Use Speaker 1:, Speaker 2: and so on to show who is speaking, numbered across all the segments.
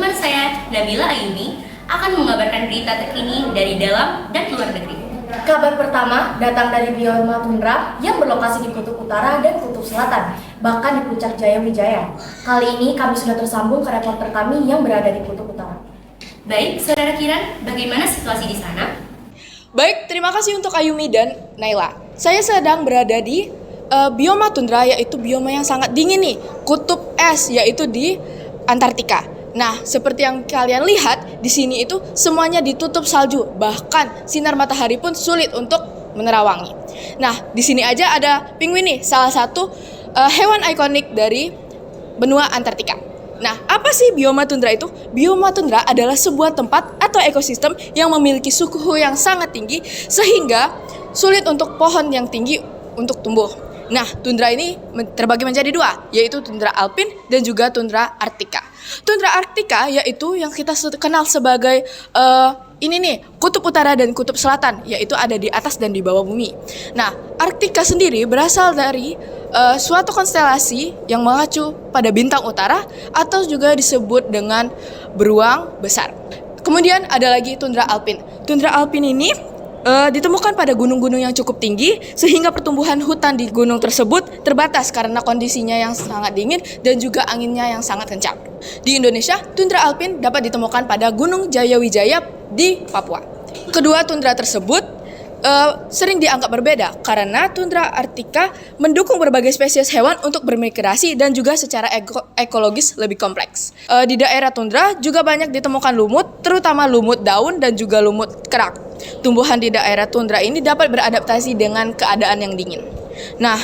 Speaker 1: teman saya Nabila Ayuni akan mengabarkan berita terkini dari dalam dan luar negeri.
Speaker 2: Kabar pertama datang dari bioma tundra yang berlokasi di Kutub Utara dan Kutub Selatan, bahkan di Puncak Jaya Wijaya. Kali ini kami sudah tersambung ke reporter kami yang berada di Kutub Utara.
Speaker 1: Baik, Saudara Kiran, bagaimana situasi di sana?
Speaker 3: Baik, terima kasih untuk Ayumi dan Naila. Saya sedang berada di bioma tundra, yaitu bioma yang sangat dingin nih, kutub es, yaitu di Antartika. Nah, seperti yang kalian lihat, di sini itu semuanya ditutup salju, bahkan sinar matahari pun sulit untuk menerawangi. Nah, di sini aja ada penguin nih, salah satu hewan ikonik dari benua Antartika. Nah, apa sih bioma tundra itu? Bioma tundra adalah sebuah tempat atau ekosistem yang memiliki suhu yang sangat tinggi sehingga sulit untuk pohon yang tinggi untuk tumbuh. Nah, tundra ini terbagi menjadi dua, yaitu tundra alpin dan juga tundra arktika. Tundra arktika yaitu yang kita kenal sebagai ini nih, kutub utara dan kutub selatan, yaitu ada di atas dan di bawah bumi. Nah, Arktika sendiri berasal dari suatu konstelasi yang mengacu pada bintang utara atau juga disebut dengan beruang besar. Kemudian ada lagi tundra alpin. Tundra alpin ini ditemukan pada gunung-gunung yang cukup tinggi sehingga pertumbuhan hutan di gunung tersebut terbatas karena kondisinya yang sangat dingin dan juga anginnya yang sangat kencang. Di Indonesia, tundra alpin dapat ditemukan pada Gunung Jayawijaya di Papua. Kedua tundra tersebut sering dianggap berbeda karena tundra arktika mendukung berbagai spesies hewan untuk bermigrasi dan juga secara ekologis lebih kompleks. Di daerah tundra juga banyak ditemukan lumut, terutama lumut daun dan juga lumut kerak. Tumbuhan di daerah tundra ini dapat beradaptasi dengan keadaan yang dingin. Nah,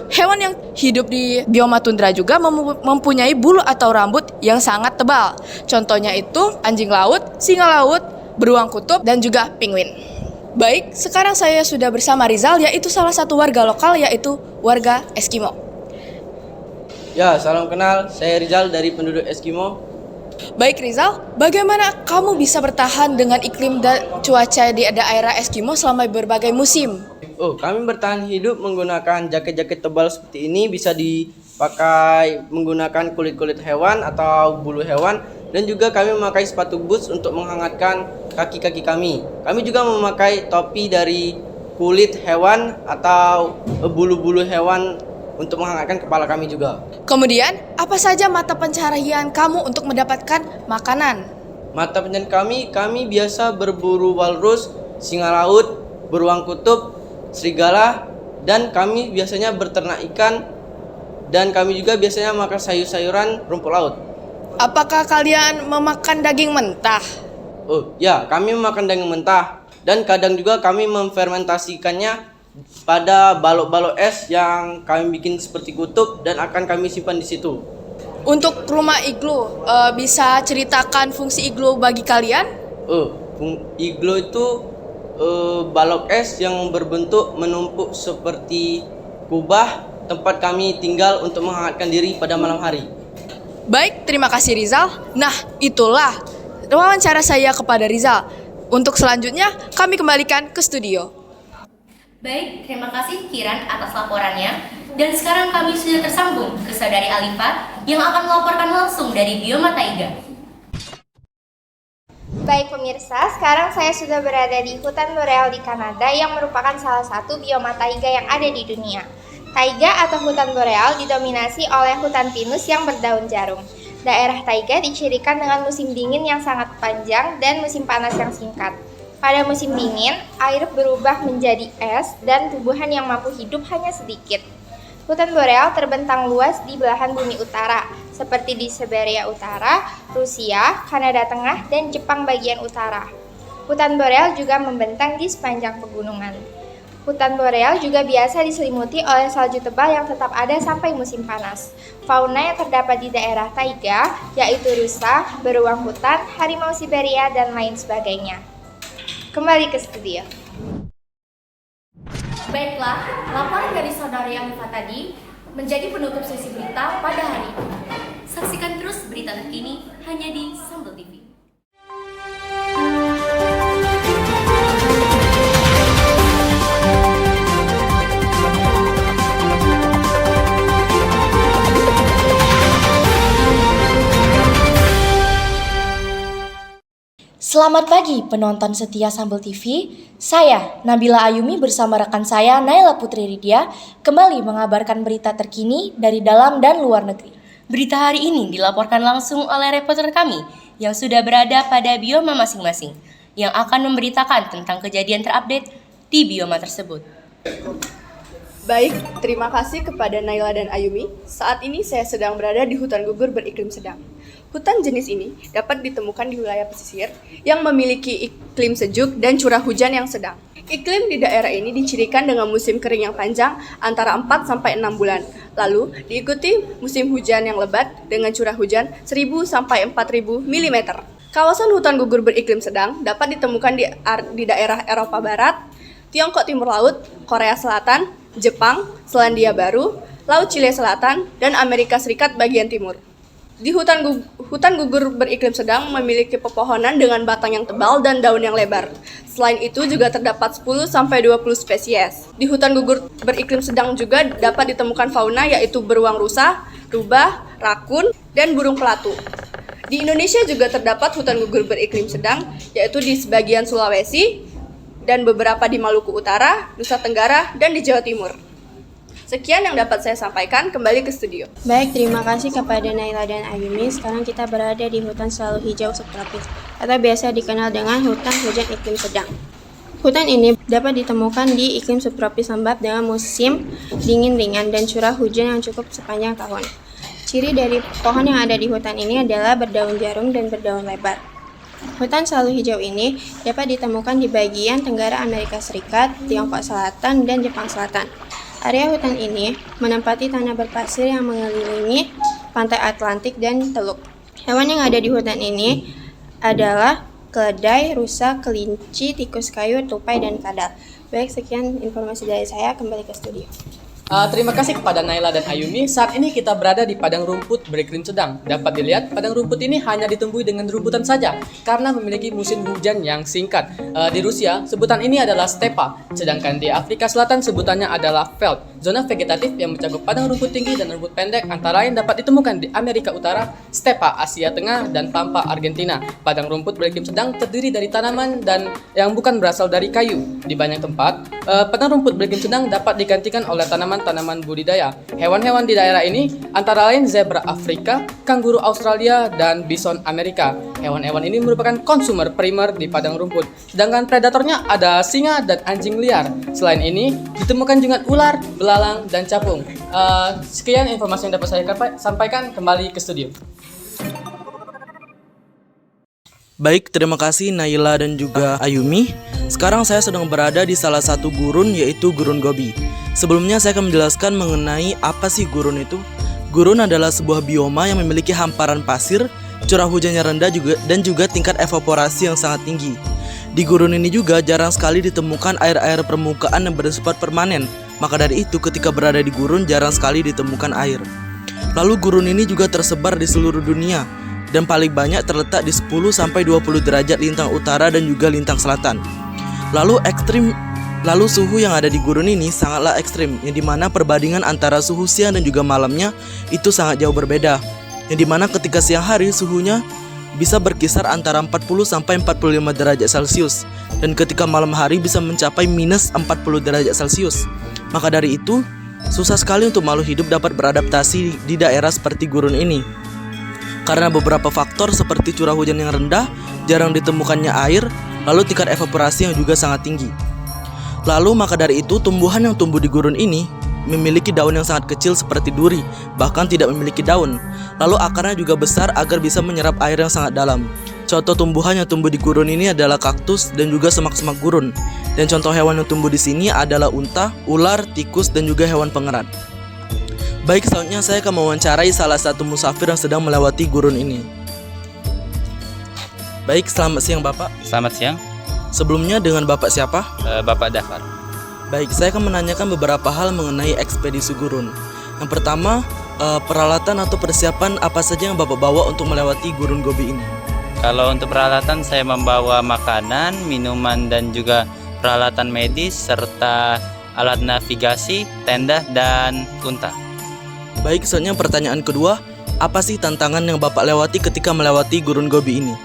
Speaker 3: hewan yang hidup di bioma tundra juga mempunyai bulu atau rambut yang sangat tebal. Contohnya itu anjing laut, singa laut, beruang kutub, dan juga penguin. Baik, sekarang saya sudah bersama Rizal, yaitu salah satu warga lokal, yaitu warga Eskimo.
Speaker 4: Ya, salam kenal. Saya Rizal dari penduduk Eskimo.
Speaker 3: Baik Rizal, bagaimana kamu bisa bertahan dengan iklim dan cuaca di daerah Eskimo selama berbagai musim?
Speaker 4: Kami bertahan hidup menggunakan jaket-jaket tebal seperti ini, bisa dipakai menggunakan kulit-kulit hewan atau bulu hewan, dan juga kami memakai sepatu boots untuk menghangatkan kaki-kaki kami. Kami juga memakai topi dari kulit hewan atau bulu-bulu hewan untuk menghangatkan kepala kami juga.
Speaker 3: Kemudian, apa saja mata pencaharian kamu untuk mendapatkan makanan?
Speaker 4: Mata pencaharian kami biasa berburu walrus, singa laut, beruang kutub, serigala, dan kami biasanya berternak ikan, dan kami juga biasanya makan sayur-sayuran rumput laut.
Speaker 3: Apakah kalian memakan daging mentah?
Speaker 4: Ya, kami memakan daging mentah, dan kadang juga kami memfermentasikannya pada balok-balok es yang kami bikin seperti kutub dan akan kami simpan di situ.
Speaker 3: Untuk rumah iglo, bisa ceritakan fungsi iglo bagi kalian?
Speaker 4: Iglo itu balok es yang berbentuk menumpuk seperti kubah tempat kami tinggal untuk menghangatkan diri pada malam hari.
Speaker 3: Baik, terima kasih Rizal. Nah, itulah wawancara saya kepada Rizal. Untuk selanjutnya, kami kembalikan ke studio.
Speaker 1: Baik, terima kasih Kiran atas laporannya. Dan sekarang kami sudah tersambung ke Saudari Alifa yang akan melaporkan langsung dari bioma taiga.
Speaker 5: Baik pemirsa, sekarang saya sudah berada di hutan boreal di Kanada yang merupakan salah satu bioma taiga yang ada di dunia. Taiga atau hutan boreal didominasi oleh hutan pinus yang berdaun jarum. Daerah taiga dicirikan dengan musim dingin yang sangat panjang dan musim panas yang singkat. Pada musim dingin, air berubah menjadi es dan tumbuhan yang mampu hidup hanya sedikit. Hutan boreal terbentang luas di belahan bumi utara, seperti di Siberia Utara, Rusia, Kanada Tengah, dan Jepang bagian utara. Hutan boreal juga membentang di sepanjang pegunungan. Hutan boreal juga biasa diselimuti oleh salju tebal yang tetap ada sampai musim panas. Fauna yang terdapat di daerah taiga yaitu rusa, beruang hutan, harimau Siberia, dan lain sebagainya. Kembali ke studio.
Speaker 2: Baiklah, laporan dari Saudari Alifa tadi menjadi penutup sesi berita pada hari ini.
Speaker 1: Saksikan terus berita terkini hanya di Sambal TV.
Speaker 2: Selamat pagi penonton setia Sambal TV. Saya Nabila Ayumi bersama rekan saya Naila Putri Ridya kembali mengabarkan berita terkini dari dalam dan luar negeri.
Speaker 1: Berita hari ini dilaporkan langsung oleh reporter kami yang sudah berada pada bioma masing-masing yang akan memberitakan tentang kejadian terupdate di bioma tersebut.
Speaker 6: Baik, terima kasih kepada Naila dan Ayumi. Saat ini saya sedang berada di hutan gugur beriklim sedang. Hutan jenis ini dapat ditemukan di wilayah pesisir yang memiliki iklim sejuk dan curah hujan yang sedang. Iklim di daerah ini dicirikan dengan musim kering yang panjang antara 4-6 bulan. Lalu diikuti musim hujan yang lebat dengan curah hujan 1.000-4.000 mm. Kawasan hutan gugur beriklim sedang dapat ditemukan di daerah Eropa Barat, Tiongkok Timur Laut, Korea Selatan, Jepang, Selandia Baru, Laut Chile Selatan, dan Amerika Serikat bagian timur. Di hutan gugur beriklim sedang memiliki pepohonan dengan batang yang tebal dan daun yang lebar. Selain itu juga terdapat 10-20 spesies. Di hutan gugur beriklim sedang juga dapat ditemukan fauna yaitu beruang rusa, rubah, rakun, dan burung pelatu. Di Indonesia juga terdapat hutan gugur beriklim sedang yaitu di sebagian Sulawesi dan beberapa di Maluku Utara, Nusa Tenggara, dan di Jawa Timur. Sekian yang dapat saya sampaikan, kembali ke studio.
Speaker 7: Baik, terima kasih kepada Naila dan Ayumi. Sekarang kita berada di hutan selalu hijau subtropis atau biasa dikenal dengan hutan hujan iklim sedang. Hutan ini dapat ditemukan di iklim subtropis lembab dengan musim dingin ringan dan curah hujan yang cukup sepanjang tahun. Ciri dari pohon yang ada di hutan ini adalah berdaun jarum dan berdaun lebar. Hutan selalu hijau ini dapat ditemukan di bagian tenggara Amerika Serikat, Tiongkok Selatan, dan Jepang Selatan. Area hutan ini menempati tanah berpasir yang mengelilingi pantai Atlantik dan Teluk. Hewan yang ada di hutan ini adalah keledai, rusa, kelinci, tikus kayu, tupai, dan kadal. Baik, sekian informasi dari saya, kembali ke studio.
Speaker 8: Terima kasih kepada Naila dan Ayumi. Saat ini kita berada di padang rumput beriklim sedang. Dapat dilihat, padang rumput ini hanya ditumbuhi dengan rumputan saja karena memiliki musim hujan yang singkat. Di Rusia, sebutan ini adalah stepa, sedangkan di Afrika Selatan sebutannya adalah veld. Zona vegetatif yang mencakup padang rumput tinggi dan rumput pendek antara lain dapat ditemukan di Amerika Utara, stepa Asia Tengah, dan pampa Argentina. Padang rumput beriklim sedang terdiri dari tanaman dan yang bukan berasal dari kayu. Di banyak tempat, padang rumput beriklim sedang dapat digantikan oleh tanaman budidaya. Hewan-hewan di daerah ini antara lain zebra Afrika, kanguru Australia, dan bison Amerika. Hewan-hewan ini merupakan konsumer primer di padang rumput. Sedangkan predatornya ada singa dan anjing liar. Selain ini, ditemukan juga ular, belalang, dan capung. Sekian informasi yang dapat saya sampaikan, kembali ke studio.
Speaker 9: Baik, terima kasih Naila dan juga Ayumi. Sekarang saya sedang berada di salah satu gurun, yaitu Gurun Gobi. Sebelumnya saya akan menjelaskan mengenai apa sih gurun itu. Gurun adalah sebuah bioma yang memiliki hamparan pasir, curah hujannya rendah dan juga tingkat evaporasi yang sangat tinggi. Di gurun ini juga jarang sekali ditemukan air-air permukaan yang bersifat permanen. Maka dari itu ketika berada di gurun jarang sekali ditemukan air. Lalu gurun ini juga tersebar di seluruh dunia dan paling banyak terletak di 10-20 derajat lintang utara dan juga lintang selatan. Lalu suhu yang ada di gurun ini sangatlah ekstrim, yang dimana perbandingan antara suhu siang dan juga malamnya itu sangat jauh berbeda. Yang dimana ketika siang hari suhunya bisa berkisar antara 40-45 derajat Celcius, dan ketika malam hari bisa mencapai minus 40 derajat Celcius. Maka dari itu, susah sekali untuk makhluk hidup dapat beradaptasi di daerah seperti gurun ini. Karena beberapa faktor seperti curah hujan yang rendah, jarang ditemukannya air, lalu tingkat evaporasi yang juga sangat tinggi. Lalu maka dari itu tumbuhan yang tumbuh di gurun ini memiliki daun yang sangat kecil seperti duri, bahkan tidak memiliki daun. Lalu akarnya juga besar agar bisa menyerap air yang sangat dalam. Contoh tumbuhan yang tumbuh di gurun ini adalah kaktus dan juga semak-semak gurun. Dan contoh hewan yang tumbuh di sini adalah unta, ular, tikus, dan juga hewan pengerat. Baik, selanjutnya saya akan mewawancarai salah satu musafir yang sedang melewati gurun ini. Baik, selamat siang Bapak.
Speaker 10: Selamat siang.
Speaker 9: Sebelumnya dengan Bapak siapa?
Speaker 10: Bapak Dafar.
Speaker 9: Baik, saya akan menanyakan beberapa hal mengenai ekspedisi gurun. Yang pertama, peralatan atau persiapan apa saja yang Bapak bawa untuk melewati Gurun Gobi ini?
Speaker 10: Kalau untuk peralatan saya membawa makanan, minuman, dan juga peralatan medis serta alat navigasi, tenda, dan unta.
Speaker 9: Baik, selanjutnya pertanyaan kedua, apa sih tantangan yang Bapak lewati ketika melewati Gurun Gobi ini?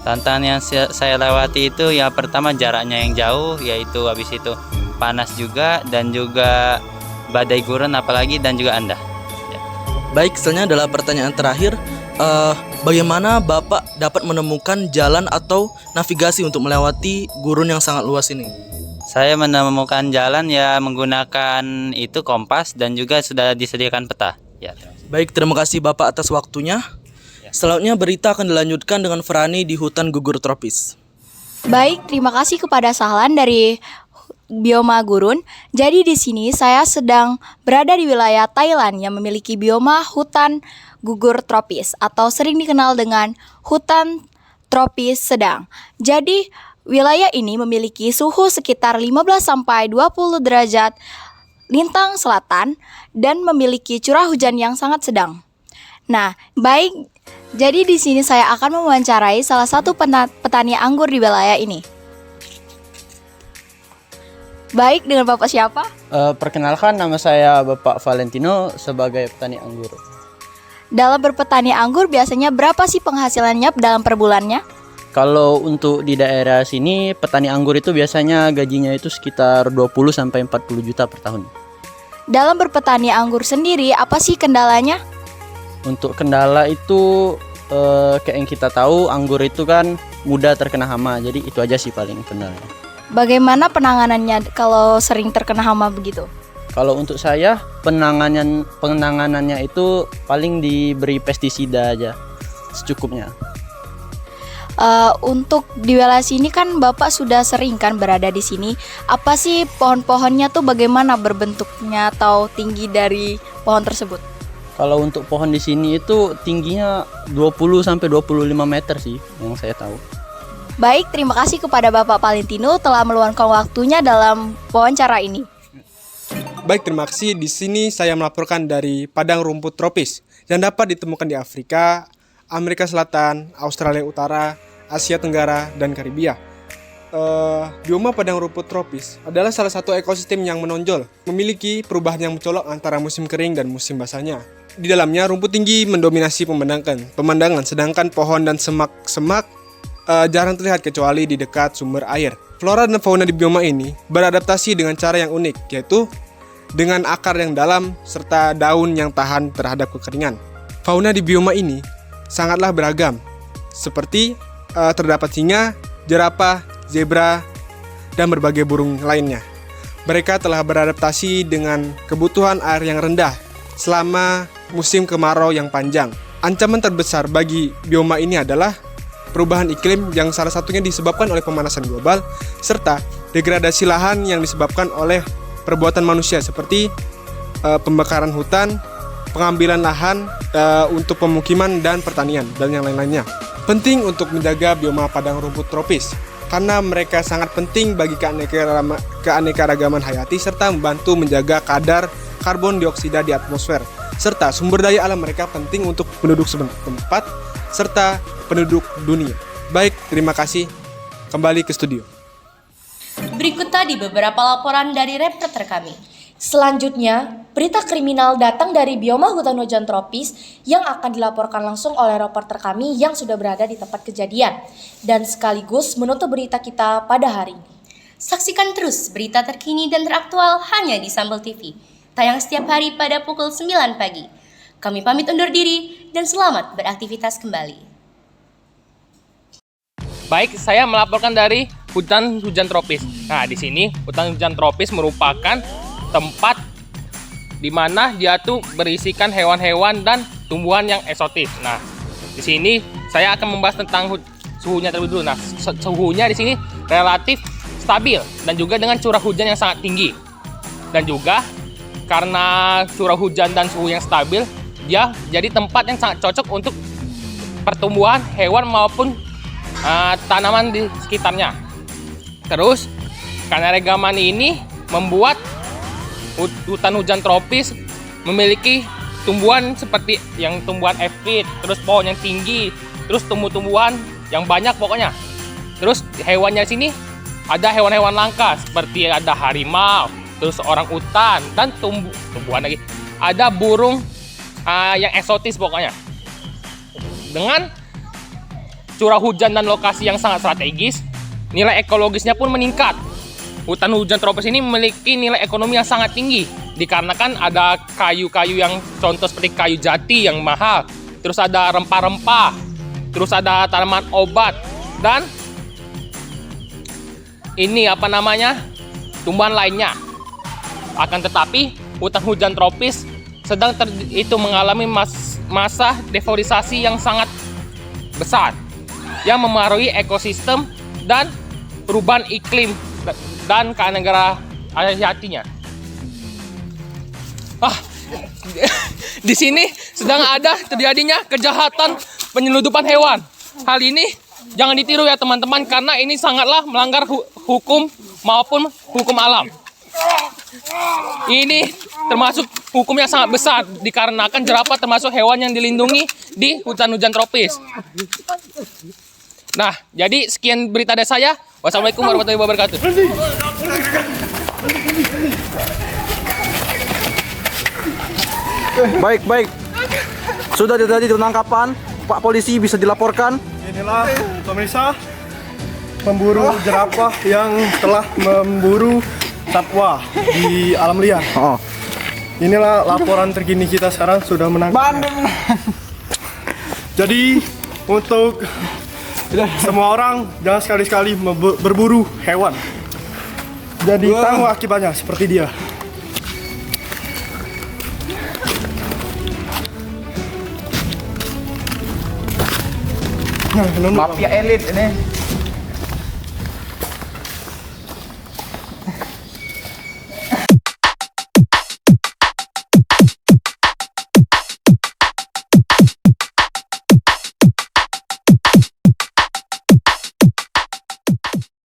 Speaker 10: Tantangan yang saya lewati itu ya pertama jaraknya yang jauh, yaitu habis itu panas juga dan juga badai gurun apalagi dan juga Anda.
Speaker 9: Baik, selanjutnya adalah pertanyaan terakhir. Bagaimana Bapak dapat menemukan jalan atau navigasi untuk melewati gurun yang sangat luas ini?
Speaker 10: Saya menemukan jalan ya menggunakan itu kompas dan juga sudah disediakan peta. Ya.
Speaker 9: Baik, terima kasih Bapak atas waktunya. Selanjutnya berita akan dilanjutkan dengan Frani di hutan gugur tropis.
Speaker 2: Baik, terima kasih kepada Sahlan dari Bioma Gurun. Jadi di sini saya sedang berada di wilayah Thailand yang memiliki bioma hutan gugur tropis atau sering dikenal dengan hutan tropis sedang. Jadi wilayah ini memiliki suhu sekitar 15 sampai 20 derajat lintang selatan dan memiliki curah hujan yang sangat sedang. Nah, baik, jadi di sini saya akan mewawancarai salah satu petani anggur di wilayah ini. Baik, dengan Bapak siapa?
Speaker 4: Perkenalkan, nama saya Bapak Valentino sebagai petani anggur.
Speaker 2: Dalam berpetani anggur biasanya berapa sih penghasilannya dalam per bulannya?
Speaker 4: Kalau untuk di daerah sini, petani anggur itu biasanya gajinya itu sekitar 20 sampai 40 juta per tahun.
Speaker 2: Dalam berpetani anggur sendiri, apa sih kendalanya?
Speaker 4: Untuk kendala itu kayak yang kita tahu, anggur itu kan mudah terkena hama. Jadi itu aja sih paling kendalanya.
Speaker 2: Bagaimana penanganannya kalau sering terkena hama begitu?
Speaker 4: Kalau untuk saya, penanganannya itu paling diberi pestisida aja secukupnya.
Speaker 2: Untuk di wilayah sini kan Bapak sudah sering kan berada di sini. Apa sih pohon-pohonnya tuh bagaimana berbentuknya atau tinggi dari pohon tersebut?
Speaker 4: Kalau untuk pohon di sini itu tingginya 20 sampai 25 meter sih yang saya tahu.
Speaker 2: Baik, terima kasih kepada Bapak Valentino telah meluangkan waktunya dalam wawancara ini.
Speaker 11: Baik, terima kasih. Di sini saya melaporkan dari padang rumput tropis yang dapat ditemukan di Afrika, Amerika Selatan, Australia Utara, Asia Tenggara, dan Karibia. Bioma padang rumput tropis adalah salah satu ekosistem yang menonjol, memiliki perubahan yang mencolok antara musim kering dan musim basahnya. Di dalamnya rumput tinggi mendominasi pemandangan, sedangkan pohon dan semak-semak jarang terlihat kecuali di dekat sumber air. Flora dan fauna di bioma ini beradaptasi dengan cara yang unik, yaitu dengan akar yang dalam serta daun yang tahan terhadap kekeringan. Fauna di bioma ini sangatlah beragam, seperti terdapat singa, jerapah, zebra, dan berbagai burung lainnya. Mereka telah beradaptasi dengan kebutuhan air yang rendah selama musim kemarau yang panjang. Ancaman terbesar bagi bioma ini adalah perubahan iklim yang salah satunya disebabkan oleh pemanasan global serta degradasi lahan yang disebabkan oleh perbuatan manusia seperti pembakaran hutan, pengambilan lahan untuk pemukiman dan pertanian dan yang lain-lainnya. Penting untuk menjaga bioma padang rumput tropis karena mereka sangat penting bagi keanekaragaman hayati serta membantu menjaga kadar karbon dioksida di atmosfer. Serta sumber daya alam mereka penting untuk penduduk setempat serta penduduk dunia. Baik, terima kasih. Kembali ke studio.
Speaker 1: Berikut tadi beberapa laporan dari reporter kami.
Speaker 2: Selanjutnya, berita kriminal datang dari bioma hutan hujan tropis yang akan dilaporkan langsung oleh reporter kami yang sudah berada di tempat kejadian dan sekaligus menutup berita kita pada hari ini.
Speaker 1: Saksikan terus berita terkini dan teraktual hanya di Sambal TV. Tayang setiap hari pada pukul 9 pagi. Kami pamit undur diri dan selamat beraktivitas kembali.
Speaker 12: Baik, saya melaporkan dari hutan hujan tropis. Nah, di sini hutan hujan tropis merupakan tempat di mana dia tuh berisikan hewan-hewan dan tumbuhan yang eksotis. Nah, di sini saya akan membahas tentang suhunya terlebih dulu. Nah, suhunya di sini relatif stabil dan juga dengan curah hujan yang sangat tinggi. Dan juga karena curah hujan dan suhu yang stabil, dia jadi tempat yang sangat cocok untuk pertumbuhan hewan maupun tanaman di sekitarnya. Terus, keanekaragaman ini membuat hutan hujan tropis memiliki tumbuhan seperti yang tumbuhan epit, terus pohon yang tinggi, terus tumbuh-tumbuhan yang banyak pokoknya. Terus hewannya di sini ada hewan-hewan langka seperti ada harimau, terus orang utan dan tumbuhan lagi. Ada burung yang eksotis pokoknya. Dengan curah hujan dan lokasi yang sangat strategis, nilai ekologisnya pun meningkat. Hutan hujan tropis ini memiliki nilai ekonomi yang sangat tinggi, dikarenakan ada kayu-kayu yang contoh seperti kayu jati yang mahal, terus ada rempah-rempah, terus ada tanaman obat, dan ini tumbuhan lainnya. Akan tetapi, hutan hujan tropis sedang mengalami masa deforestation yang sangat besar, yang memengaruhi ekosistem dan perubahan iklim dan keanekaragaman hayatinya. Di sini sedang ada terjadinya kejahatan penyeludupan hewan. Hal ini jangan ditiru ya teman-teman, karena ini sangatlah melanggar hukum maupun hukum alam. Ini termasuk hukum yang sangat besar, dikarenakan jerapah termasuk hewan yang dilindungi di hutan hujan tropis. Nah, jadi sekian berita dari saya. Wassalamualaikum warahmatullahi wabarakatuh.
Speaker 13: Baik. Sudah terjadi penangkapan. Pak polisi bisa dilaporkan.
Speaker 11: Inilah pemirsa pemburu jerapah yang telah memburu satwa di alam liar. Inilah laporan terkini kita sekarang sudah menangkap. Jadi untuk semua orang jangan sekali-sekali berburu hewan. Jadi tanggung akibatnya seperti dia. Mafia elit ini.